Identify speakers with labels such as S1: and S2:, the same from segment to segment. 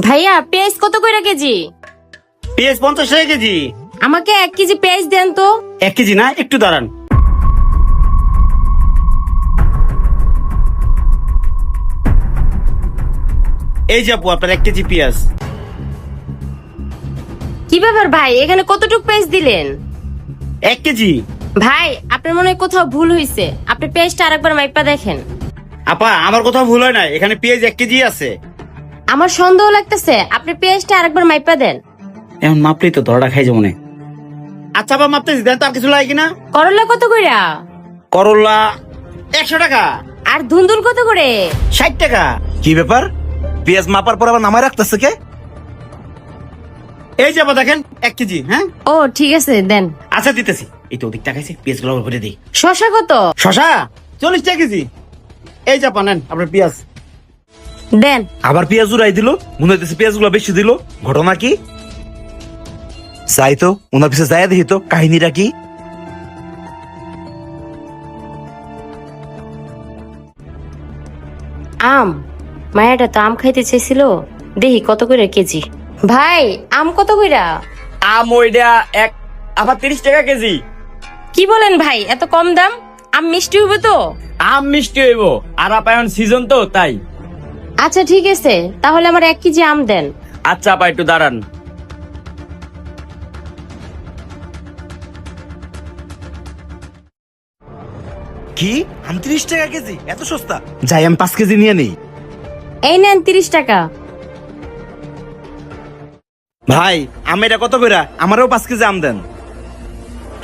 S1: ভাইয়া পেঁয়াজ কত করে কেজি?
S2: পেঁয়াজ 50 টাকা কেজি।
S1: আমাকে 1 কেজি পেঁয়াজ দেন তো।
S2: 1 কেজি না, একটু দাঁড়ান। এই যে আপু, আপনার 1 কেজি পেঁয়াজ।
S1: কি ব্যাপার ভাই, এখানে কতটুক পেঁয়াজ দিলেন?
S2: 1 কেজি।
S1: ভাই আপনার মনে হয় কোথাও ভুল হয়েছে, আপনি পেঁয়াজটা আরেকবার মাইপা দেখেন।
S2: আপা, আমার কোথাও ভুল হয় না, এখানে পেঁয়াজ 1 কেজি আছে।
S1: আমার সন্দেহ লাগতেছে, আপনি পেঁয়াজটা আরেকবার মাইপা দেন।
S2: এখন মাপলেই তো ধরাটা খাই যাবো না। আচ্ছা আপা, মাপতেছি, দেন তো আর কিছু লাগে কিনা।
S1: করলা কত কইরা?
S2: করলা 100 টাকা।
S1: আর ধুন্দুল কত করে?
S2: 60 টাকা।
S3: কি ব্যাপার, পেঁয়াজ মাপার পর আবার নামায় রাখতেছে কে?
S2: এই যে আপা দেখেন, 1 কেজি। হ্যাঁ
S1: ও ঠিক আছে দেন।
S2: আচ্ছা দিতেছি। এই তো অধিক টাকা আছে, পেঁয়াজ গুলো ভরে দিই।
S1: শশা কত?
S2: শশা 40 টাকা কেজি। এই যে আপা নেন আপনার পেঁয়াজ।
S1: দেন।
S3: আবার পেঁয়াজ উড়াই দিল, মনে হইতেছে পেঁয়াজ গুলো বেশি দিল। ঘটনা কি? যাই তো ওনার পিছে যাই দেখি তো কাহিনীটা কি।
S1: আম, মায়াটা তো আম খাইতে চেয়েছিল, দেখি কত করে কেজি। ভাই আম কত কইরা?
S4: আম ওইটা এক আবার 30 টাকা কেজি।
S1: কি বলেন ভাই, এত কম দাম? আম মিষ্টি হইব তো?
S4: আম মিষ্টি হইব, আর আপায়ন সিজন তো তাই।
S1: আচ্ছা ঠিক আছে, তাহলে আমার 1 কেজি আম দেন।
S4: আচ্ছা আপা একটু দাঁড়ান।
S3: কি 30 টাকা কেজি, এত সস্তা? যাই আমি 5 কেজি নিয়ে নেই।
S1: এই নেন 30 টাকা।
S3: ভাই আম এটা কত করে? আমারও 5 কেজি আম দেন।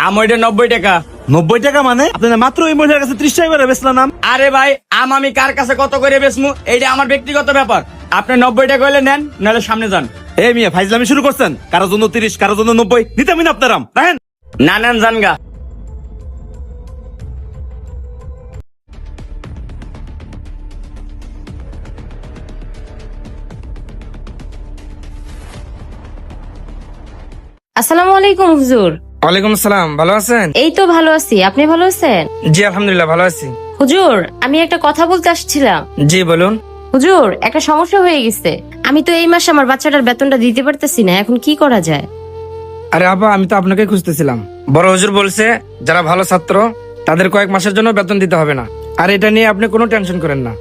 S4: আম ওইটা 90 টাকা।
S3: 90 টাকা মানে আপনি মাত্র ওই মহিলার কাছে 30 টাকা করে বেচলেন আম।
S4: আরে ভাই, আম আমি কার কাছে কত করে বেচমু এইটা আমার ব্যক্তিগত ব্যাপার। আপনি 90 টাকা হইলে নেন, নাহলে সামনে যান।
S3: এই মিয়া ফাইজলামি শুরু করছেন, কারোর জন্য 30, কারোর জন্য 90। নিতে আমি না আপনার আম, রাখেন।
S4: না নেন জানগা।
S1: আসসালামু আলাইকুম হুজুর।
S5: ওয়ালাইকুম আসসালাম, ভালো আছেন?
S1: এই তো ভালো আছি, আপনি ভালো আছেন?
S5: জি আলহামদুলিল্লাহ ভালো আছি।
S1: হুজুর আমি একটা কথা বলতে আসছিলাম।
S5: জি বলুন।
S1: হুজুর একটা সমস্যা হয়ে গেছে, আমি তো এই মাসে আমার বাচ্চাটার বেতনটা দিতে পারতেছি না, এখন কি করা যায়?
S5: আরে আপা, আমি তো আপনাকে খুঁজতেছিলাম। বড় হুজুর বলছে যারা ভালো ছাত্র তাদের কয়েক মাসের জন্য বেতন দিতে হবে না, আর এটা নিয়ে আপনি কোনো টেনশন করেন না।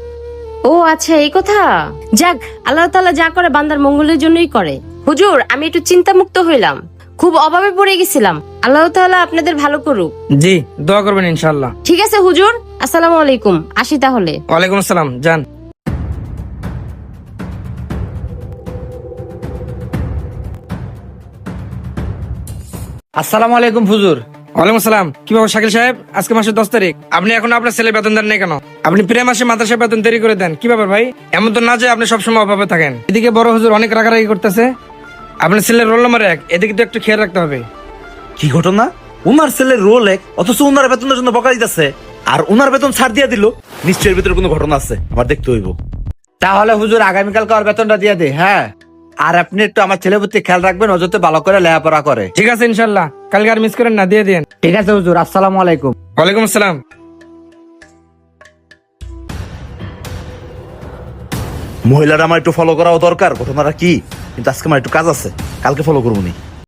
S1: ও আচ্ছা এই কথা। যাক, আল্লাহ তাআলা যা করে বান্দার মঙ্গলের জন্যই করে। হুজুর আমি একটু চিন্তা মুক্ত হইলাম, খুব অভাবে পড়ে গেছিলাম, আল্লাহ তাআলা আপনাদের ভালো করুক।
S5: জি দোয়া করবেন ইনশাআল্লাহ।
S1: ঠিক আছে হুজুর, আসসালামু আলাইকুম, আসি তাহলে।
S5: ওয়ালাইকুম আসসালাম, যান।
S6: আসসালামু আলাইকুম হুজুর।
S5: ওয়ালাইকুম আসসালাম। কি বাবা শাকিল সাহেব, আজকে মাসের 10 তারিখ, আপনি এখন আপনার ছেলে বেতন দেন নাই কেন? আপনি প্রায় মাসে মাদ্রাসা বেতন দেরি করে দেন, কি ব্যাপার ভাই? এমন তো না যে আপনি সবসময় অভাবে থাকেন। এদিকে বড় হুজুর অনেক রাগারাগি করতেছে, আপনার ছেলের রোল নম্বর 1, এদিকে তো একটু খেয়াল রাখতে হবে।
S3: কি ঘটনা? উনার ছেলের রোল 1, অথচ উনার বেতনের জন্য বকা দিতেছে, আর উনার বেতন ছাড় দিয়ে দিল। নিশ্চয়ের ভিতরে কোনো ঘটনা আছে, আমার দেখতে হইব।
S6: তাহলে হুজুর আগামীকালকে আর বেতনটা দিয়ে দে। হ্যাঁ, আর আপনি একটু আমার ছেলের প্রতি খেয়াল রাখবেন, ও যাতে ভালো করে লেখাপড়া করে।
S5: ঠিক আছে ইনশাল্লাহ, কালকে আর মিস করেন না, দিয়ে দিন।
S6: ঠিক আছে হুজুর, আসসালামু আলাইকুম।
S5: ওয়ালাইকুম আসসালাম।
S3: মহিলারা আমার একটু ফলো করাও দরকার, ঘটনাটা কি, কিন্তু আজকে আমার একটু কাজ আছে, কালকে ফলো করবো নি।